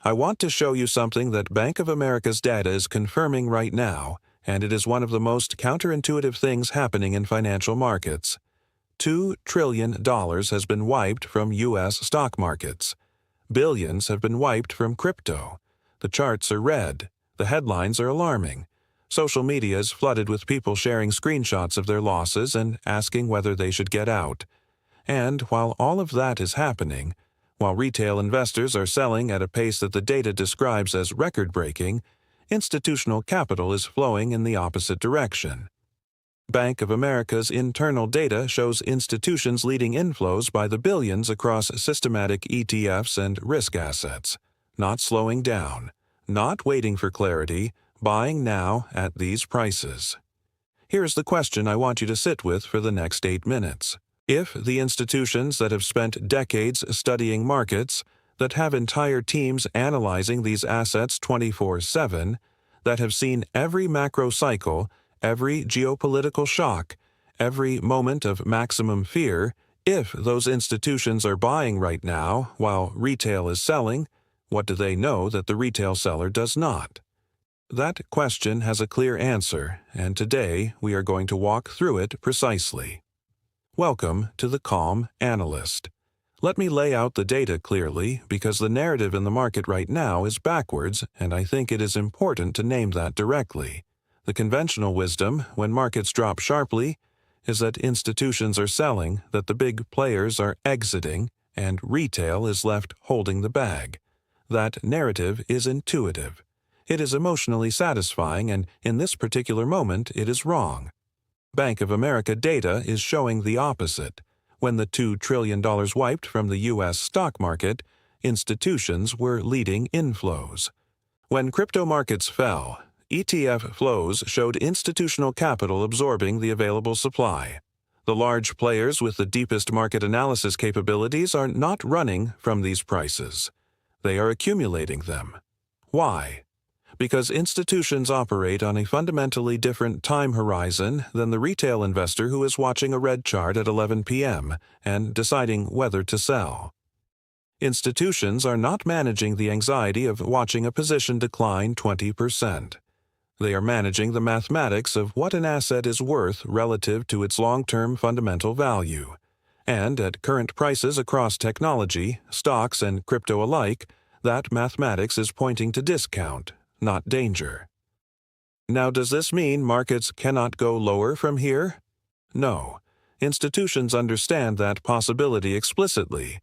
I want to show you something that Bank of America's data is confirming right now, and it is one of the most counterintuitive things happening in financial markets. $2 trillion has been wiped from U.S. stock markets. Billions have been wiped from crypto. The charts are red. The headlines are alarming. Social media is flooded with people sharing screenshots of their losses and asking whether they should get out. And while all of that is happening, while retail investors are selling at a pace that the data describes as record-breaking, institutional capital is flowing in the opposite direction. Bank of America's internal data shows institutions leading inflows by the billions across systematic ETFs and risk assets, not slowing down, not waiting for clarity, buying now at these prices. Here's the question I want you to sit with for the next 8 minutes. If the institutions that have spent decades studying markets, that have entire teams analyzing these assets 24/7, that have seen every macro cycle, every geopolitical shock, every moment of maximum fear, if those institutions are buying right now while retail is selling, what do they know that the retail seller does not? That question has a clear answer, and today we are going to walk through it precisely. Welcome to the Calm Analyst. Let me lay out the data clearly because the narrative in the market right now is backwards, and I think it is important to name that directly. The conventional wisdom, when markets drop sharply, is that institutions are selling, that the big players are exiting, and retail is left holding the bag. That narrative is intuitive. It is emotionally satisfying, and in this particular moment, it is wrong. Bank of America data is showing the opposite. When the $2 trillion wiped from the U.S. stock market, institutions were leading inflows. When crypto markets fell, ETF flows showed institutional capital absorbing the available supply. The large players with the deepest market analysis capabilities are not running from these prices. They are accumulating them. Why? Because institutions operate on a fundamentally different time horizon than the retail investor who is watching a red chart at 11 p.m. and deciding whether to sell. Institutions are not managing the anxiety of watching a position decline 20%. They are managing the mathematics of what an asset is worth relative to its long-term fundamental value. And at current prices across technology, stocks, and crypto alike, that mathematics is pointing to discount, not danger. Now, does this mean markets cannot go lower from here? No. Institutions understand that possibility explicitly,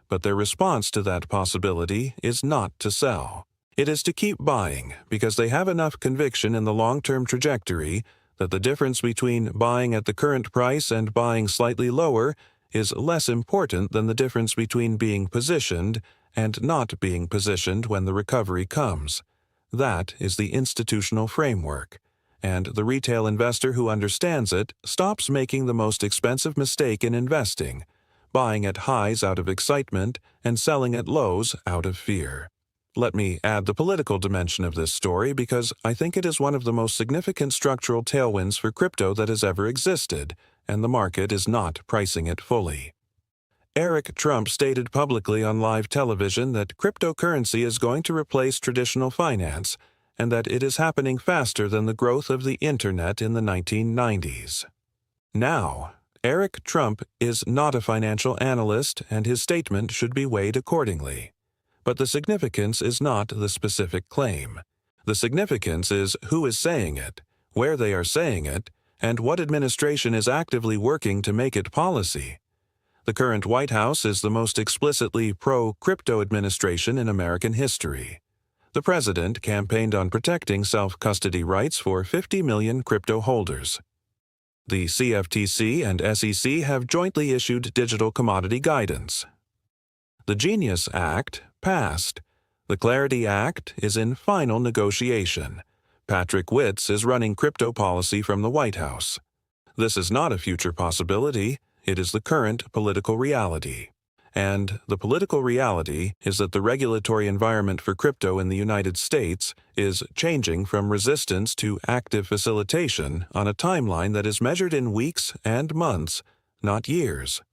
but their response to that possibility is not to sell. It is to keep buying because they have enough conviction in the long-term trajectory that the difference between buying at the current price and buying slightly lower is less important than the difference between being positioned and not being positioned when the recovery comes. That is the institutional framework, and the retail investor who understands it stops making the most expensive mistake in investing, buying at highs out of excitement and selling at lows out of fear. Let me add the political dimension of this story because I think it is one of the most significant structural tailwinds for crypto that has ever existed, and the market is not pricing it fully. Eric Trump stated publicly on live television that cryptocurrency is going to replace traditional finance and that it is happening faster than the growth of the internet in the 1990s. Now, Eric Trump is not a financial analyst and his statement should be weighed accordingly. But the significance is not the specific claim. The significance is who is saying it, where they are saying it, and what administration is actively working to make it policy. The current White House is the most explicitly pro-crypto administration in American history. The president campaigned on protecting self-custody rights for 50 million crypto holders. The CFTC and SEC have jointly issued digital commodity guidance. The Genius Act passed. The Clarity Act is in final negotiation. Patrick Witz is running crypto policy from the White House. This is not a future possibility. It is the current political reality. And the political reality is that the regulatory environment for crypto in the United States is changing from resistance to active facilitation on a timeline that is measured in weeks and months, not years.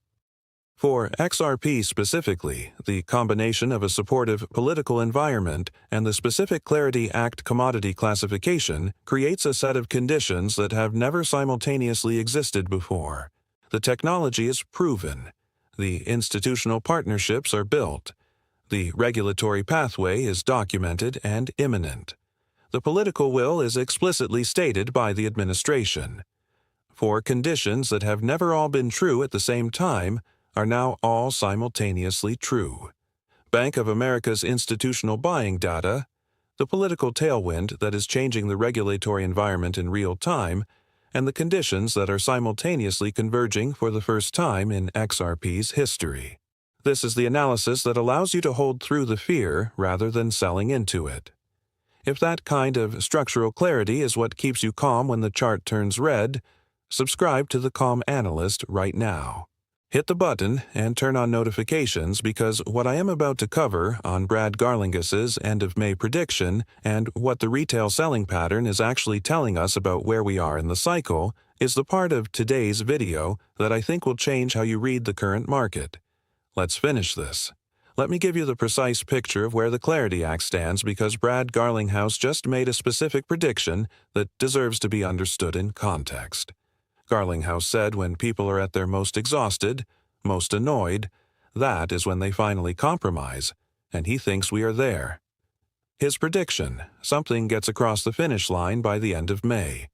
For XRP specifically, the combination of a supportive political environment and the specific Clarity Act commodity classification creates a set of conditions that have never simultaneously existed before. The technology is proven. The institutional partnerships are built. The regulatory pathway is documented and imminent. The political will is explicitly stated by the administration. For conditions that have never all been true at the same time are now all simultaneously true. Bank of America's institutional buying data, the political tailwind that is changing the regulatory environment in real time, and the conditions that are simultaneously converging for the first time in XRP's history. This is the analysis that allows you to hold through the fear rather than selling into it. If that kind of structural clarity is what keeps you calm when the chart turns red, subscribe to the Calm Analyst right now. Hit the button and turn on notifications because what I am about to cover on Brad Garlinghous's end of May prediction and what the retail selling pattern is actually telling us about where we are in the cycle is the part of today's video that I think will change how you read the current market. Let's finish this. Let me give you the precise picture of where the Clarity Act stands because Brad Garlinghouse just made a specific prediction that deserves to be understood in context. Garlinghouse said when people are at their most exhausted, most annoyed, that is when they finally compromise, and he thinks we are there. His prediction, something gets across the finish line by the end of May.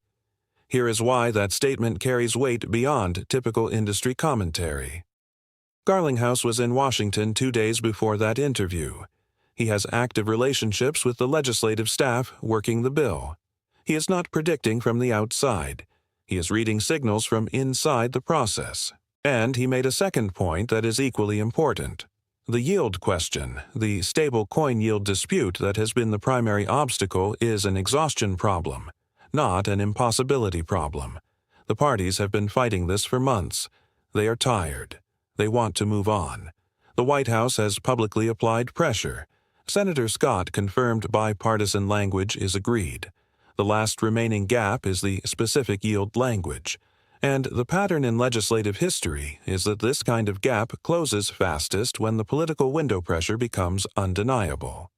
Here is why that statement carries weight beyond typical industry commentary. Garlinghouse was in Washington 2 days before that interview. He has active relationships with the legislative staff working the bill. He is not predicting from the outside. He is reading signals from inside the process. And he made a second point that is equally important. The yield question, the stable coin yield dispute that has been the primary obstacle, is an exhaustion problem, not an impossibility problem. The parties have been fighting this for months. They are tired. They want to move on. The White House has publicly applied pressure. Senator Scott confirmed bipartisan language is agreed. The last remaining gap is the specific yield language, and the pattern in legislative history is that this kind of gap closes fastest when the political window pressure becomes undeniable.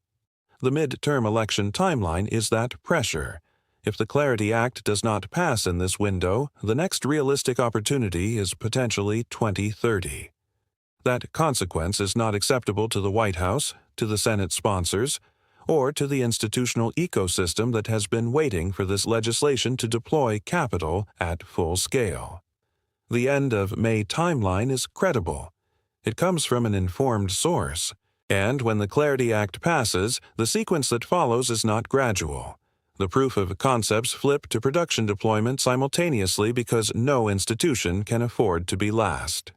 The midterm election timeline is that pressure. If the Clarity Act does not pass in this window, the next realistic opportunity is potentially 2030. That consequence is not acceptable to the White House, to the Senate sponsors, or to the institutional ecosystem that has been waiting for this legislation to deploy capital at full scale. The end of May timeline is credible. It comes from an informed source, and when the Clarity Act passes, the sequence that follows is not gradual. The proof of concepts flip to production deployment simultaneously because no institution can afford to be last.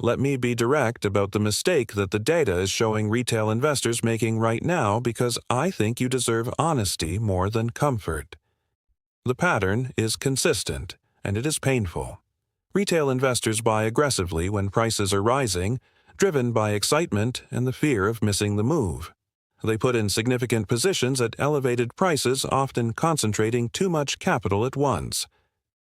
Let me be direct about the mistake that the data is showing retail investors making right now because I think you deserve honesty more than comfort. The pattern is consistent, and it is painful. Retail investors buy aggressively when prices are rising, driven by excitement and the fear of missing the move. They put in significant positions at elevated prices, often concentrating too much capital at once.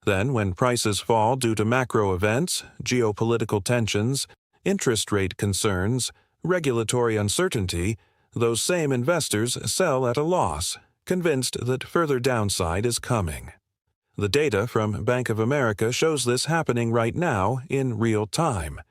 Then, when prices fall due to macro events, geopolitical tensions, interest rate concerns, regulatory uncertainty, those same investors sell at a loss, convinced that further downside is coming. The data from Bank of America shows this happening right now in real time.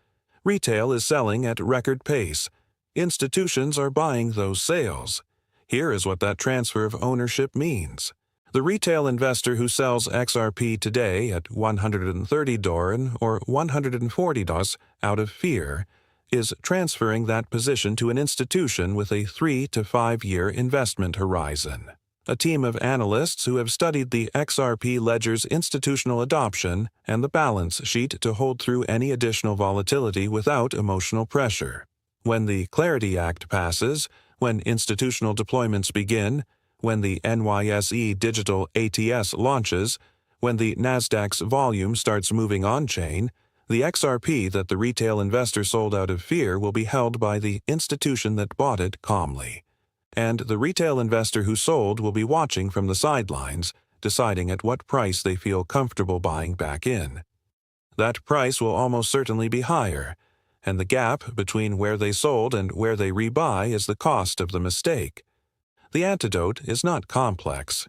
Retail is selling at record pace. Institutions are buying those sales. Here is what that transfer of ownership means. The retail investor who sells XRP today at $130 or $140 out of fear is transferring that position to an institution with a 3 to 5 year investment horizon. A team of analysts who have studied the XRP ledger's institutional adoption and the balance sheet to hold through any additional volatility without emotional pressure. When the Clarity Act passes, when institutional deployments begin, when the NYSE digital ATS launches, when the Nasdaq's volume starts moving on-chain, the XRP that the retail investor sold out of fear will be held by the institution that bought it calmly. And the retail investor who sold will be watching from the sidelines, deciding at what price they feel comfortable buying back in. That price will almost certainly be higher, and the gap between where they sold and where they rebuy is the cost of the mistake. The antidote is not complex.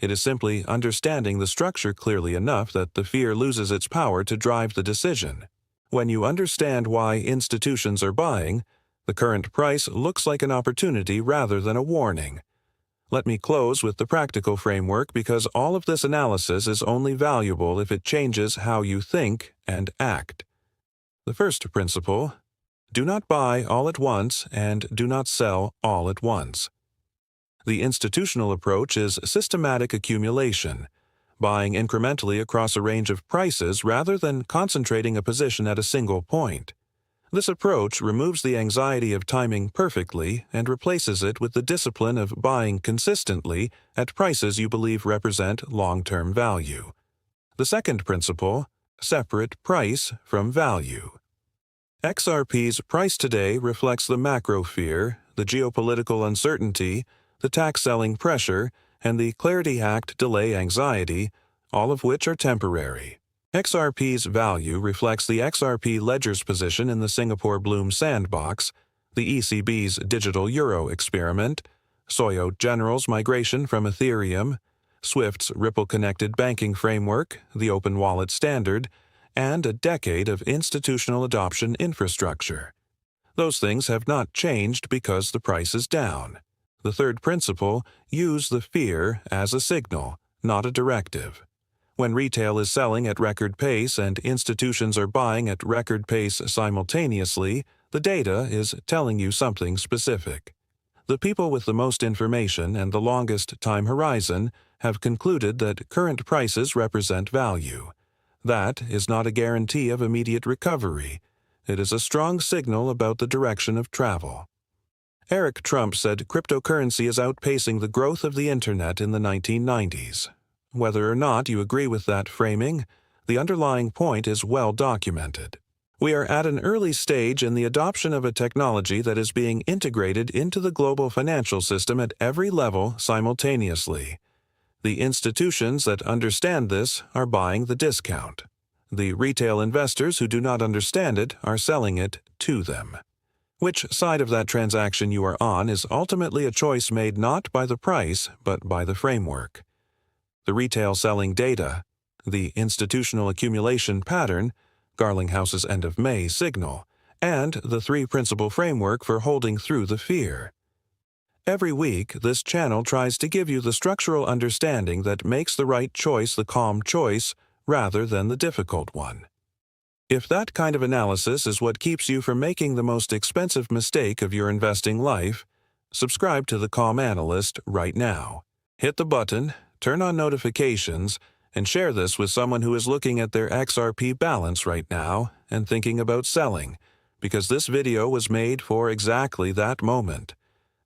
It is simply understanding the structure clearly enough that the fear loses its power to drive the decision. When you understand why institutions are buying, the current price looks like an opportunity rather than a warning. Let me close with the practical framework because all of this analysis is only valuable if it changes how you think and act. The first principle: do not buy all at once and do not sell all at once. The institutional approach is systematic accumulation, buying incrementally across a range of prices rather than concentrating a position at a single point. This approach removes the anxiety of timing perfectly and replaces it with the discipline of buying consistently at prices you believe represent long-term value. The second principle: separate price from value. XRP's price today reflects the macro fear, the geopolitical uncertainty, the tax selling pressure, and the Clarity Act delay anxiety, all of which are temporary. XRP's value reflects the XRP ledger's position in the Singapore Bloom Sandbox, the ECB's digital euro experiment, Soyo General's migration from Ethereum, Swift's Ripple-connected banking framework, the open wallet standard, and a decade of institutional adoption infrastructure. Those things have not changed because the price is down. The third principle: use the fear as a signal, not a directive. When retail is selling at record pace and institutions are buying at record pace simultaneously, the data is telling you something specific. The people with the most information and the longest time horizon have concluded that current prices represent value. That is not a guarantee of immediate recovery. It is a strong signal about the direction of travel. Eric Trump said cryptocurrency is outpacing the growth of the Internet in the 1990s. Whether or not you agree with that framing, the underlying point is well documented. We are at an early stage in the adoption of a technology that is being integrated into the global financial system at every level simultaneously. The institutions that understand this are buying the discount. The retail investors who do not understand it are selling it to them. Which side of that transaction you are on is ultimately a choice made not by the price but by the framework. The retail selling data, the institutional accumulation pattern, Garlinghouse's end of May signal, and the three principle framework for holding through the fear. Every week, this channel tries to give you the structural understanding that makes the right choice the calm choice rather than the difficult one. If that kind of analysis is what keeps you from making the most expensive mistake of your investing life, subscribe to The Calm Analyst right now. Hit the button, turn on notifications, and share this with someone who is looking at their XRP balance right now and thinking about selling, because this video was made for exactly that moment.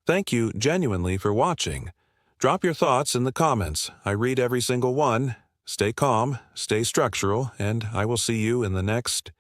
Thank you genuinely for watching. Drop your thoughts in the comments. I read every single one. Stay calm, stay structural, and I will see you in the next